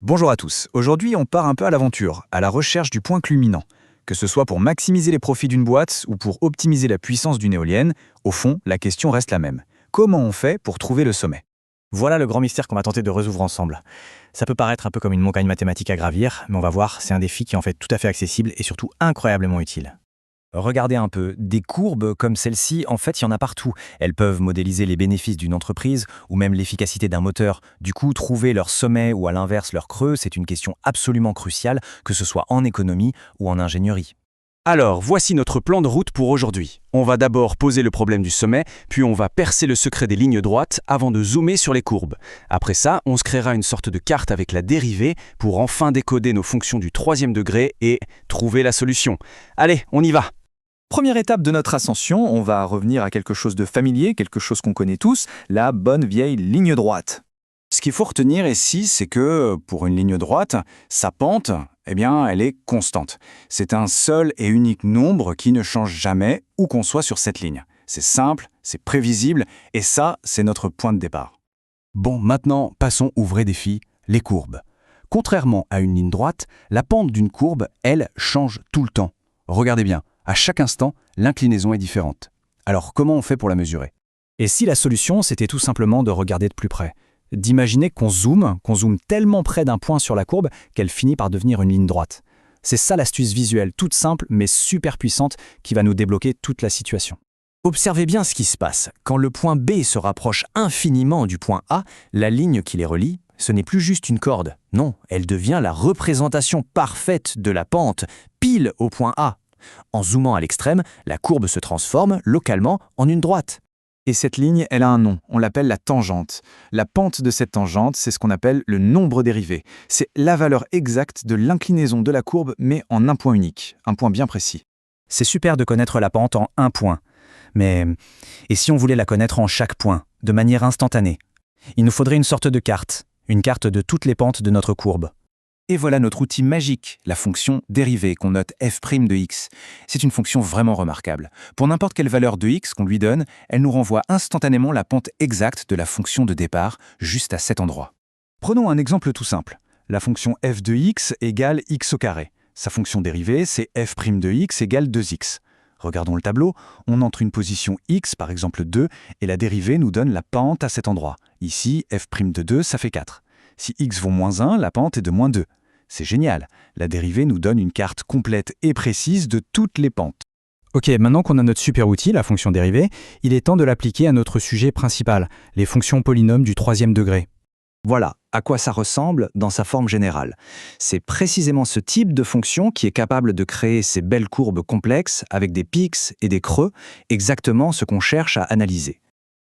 Bonjour à tous, aujourd'hui on part un peu à l'aventure, à la recherche du point culminant. Que ce soit pour maximiser les profits d'une boîte ou pour optimiser la puissance d'une éolienne, au fond, la question reste la même. Comment on fait pour trouver le sommet? Voilà le grand mystère qu'on va tenter de résoudre ensemble. Ça peut paraître un peu comme une montagne mathématique à gravir, mais on va voir, c'est un défi qui est en fait tout à fait accessible et surtout incroyablement utile. Regardez un peu, des courbes comme celle-ci, en fait, il y en a partout. Elles peuvent modéliser les bénéfices d'une entreprise ou même l'efficacité d'un moteur. Du coup, trouver leur sommet ou à l'inverse leur creux, c'est une question absolument cruciale, que ce soit en économie ou en ingénierie. Alors, voici notre plan de route pour aujourd'hui. On va d'abord poser le problème du sommet, puis on va percer le secret des lignes droites avant de zoomer sur les courbes. Après ça, on se créera une sorte de carte avec la dérivée pour enfin décoder nos fonctions du troisième degré et trouver la solution. Allez, on y va! Première étape de notre ascension, on va revenir à quelque chose de familier, quelque chose qu'on connaît tous, la bonne vieille ligne droite. Ce qu'il faut retenir ici, c'est que pour une ligne droite, sa pente, elle est constante. C'est un seul et unique nombre qui ne change jamais où qu'on soit sur cette ligne. C'est simple, c'est prévisible, et ça, c'est notre point de départ. Bon, maintenant, passons au vrai défi, les courbes. Contrairement à une ligne droite, la pente d'une courbe, elle, change tout le temps. Regardez bien, à chaque instant, l'inclinaison est différente. Alors, comment on fait pour la mesurer? Et si la solution, c'était tout simplement de regarder de plus près? D'imaginer qu'on zoome tellement près d'un point sur la courbe qu'elle finit par devenir une ligne droite. C'est ça l'astuce visuelle, toute simple mais super puissante, qui va nous débloquer toute la situation. Observez bien ce qui se passe. Quand le point B se rapproche infiniment du point A, la ligne qui les relie, ce n'est plus juste une corde. Non, elle devient la représentation parfaite de la pente, pile au point A. En zoomant à l'extrême, la courbe se transforme localement en une droite. Et cette ligne, elle a un nom, on l'appelle la tangente. La pente de cette tangente, c'est ce qu'on appelle le nombre dérivé. C'est la valeur exacte de l'inclinaison de la courbe, mais en un point unique, un point bien précis. C'est super de connaître la pente en un point. Mais et si on voulait la connaître en chaque point, de manière instantanée? Il nous faudrait une sorte de carte, une carte de toutes les pentes de notre courbe. Et voilà notre outil magique, la fonction dérivée qu'on note f' de x. C'est une fonction vraiment remarquable. Pour n'importe quelle valeur de x qu'on lui donne, elle nous renvoie instantanément la pente exacte de la fonction de départ, juste à cet endroit. Prenons un exemple tout simple. La fonction f de x égale x au carré. Sa fonction dérivée, c'est f' de x égale 2x. Regardons le tableau, on entre une position x, par exemple 2, et la dérivée nous donne la pente à cet endroit. Ici, f' de 2, ça fait 4. Si x vaut moins 1, la pente est de moins 2. C'est génial, la dérivée nous donne une carte complète et précise de toutes les pentes. Ok, maintenant qu'on a notre super outil, la fonction dérivée, il est temps de l'appliquer à notre sujet principal, les fonctions polynômes du troisième degré. Voilà à quoi ça ressemble dans sa forme générale. C'est précisément ce type de fonction qui est capable de créer ces belles courbes complexes avec des pics et des creux, exactement ce qu'on cherche à analyser.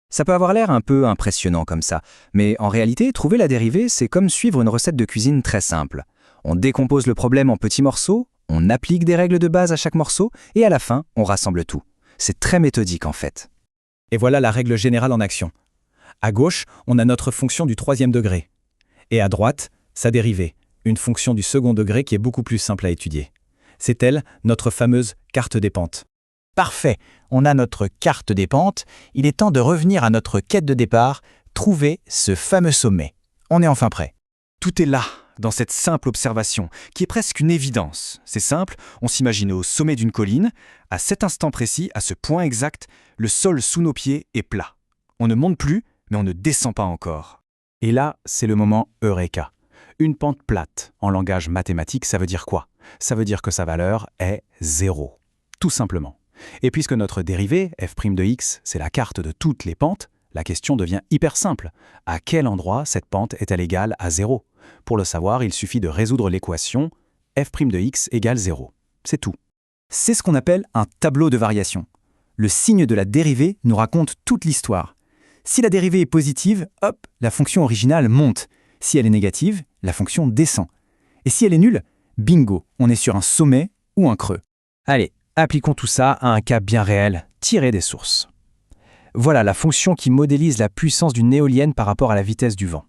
Ça peut avoir l'air un peu impressionnant comme ça, mais en réalité, trouver la dérivée, c'est comme suivre une recette de cuisine très simple. On décompose le problème en petits morceaux, on applique des règles de base à chaque morceau, et à la fin, on rassemble tout. C'est très méthodique en fait. Et voilà la règle générale en action. À gauche, on a notre fonction du troisième degré. Et à droite, sa dérivée, une fonction du second degré qui est beaucoup plus simple à étudier. C'est elle, notre fameuse carte des pentes. Parfait, on a notre carte des pentes, il est temps de revenir à notre quête de départ, trouver ce fameux sommet. On est enfin prêt. Tout est là, dans cette simple observation, qui est presque une évidence. C'est simple, on s'imagine au sommet d'une colline, à cet instant précis, à ce point exact, le sol sous nos pieds est plat. On ne monte plus, mais on ne descend pas encore. Et là, c'est le moment Eureka. Une pente plate, en langage mathématique, ça veut dire quoi? Ça veut dire que sa valeur est 0. Tout simplement. Et puisque notre dérivée, f' de x, c'est la carte de toutes les pentes, la question devient hyper simple. À quel endroit cette pente est-elle égale à 0? Pour le savoir, il suffit de résoudre l'équation f' de x égale 0. C'est tout. C'est ce qu'on appelle un tableau de variation. Le signe de la dérivée nous raconte toute l'histoire. Si la dérivée est positive, hop, la fonction originale monte. Si elle est négative, la fonction descend. Et si elle est nulle, bingo, on est sur un sommet ou un creux. Allez, appliquons tout ça à un cas bien réel, tiré des sources. Voilà la fonction qui modélise la puissance d'une éolienne par rapport à la vitesse du vent.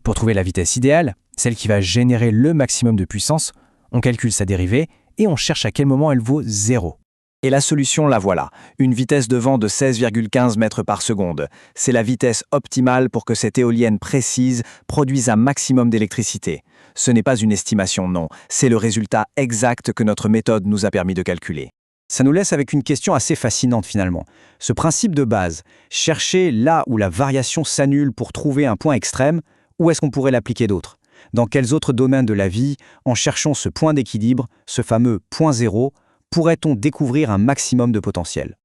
Pour trouver la vitesse idéale, celle qui va générer le maximum de puissance, on calcule sa dérivée et on cherche à quel moment elle vaut 0. Et la solution, la voilà. Une vitesse de vent de 16,15 mètres par seconde. C'est la vitesse optimale pour que cette éolienne précise produise un maximum d'électricité. Ce n'est pas une estimation, non. C'est le résultat exact que notre méthode nous a permis de calculer. Ça nous laisse avec une question assez fascinante finalement. Ce principe de base, chercher là où la variation s'annule pour trouver un point extrême, où est-ce qu'on pourrait l'appliquer d'autre? Dans quels autres domaines de la vie, en cherchant ce point d'équilibre, ce fameux point zéro, pourrait-on découvrir un maximum de potentiel?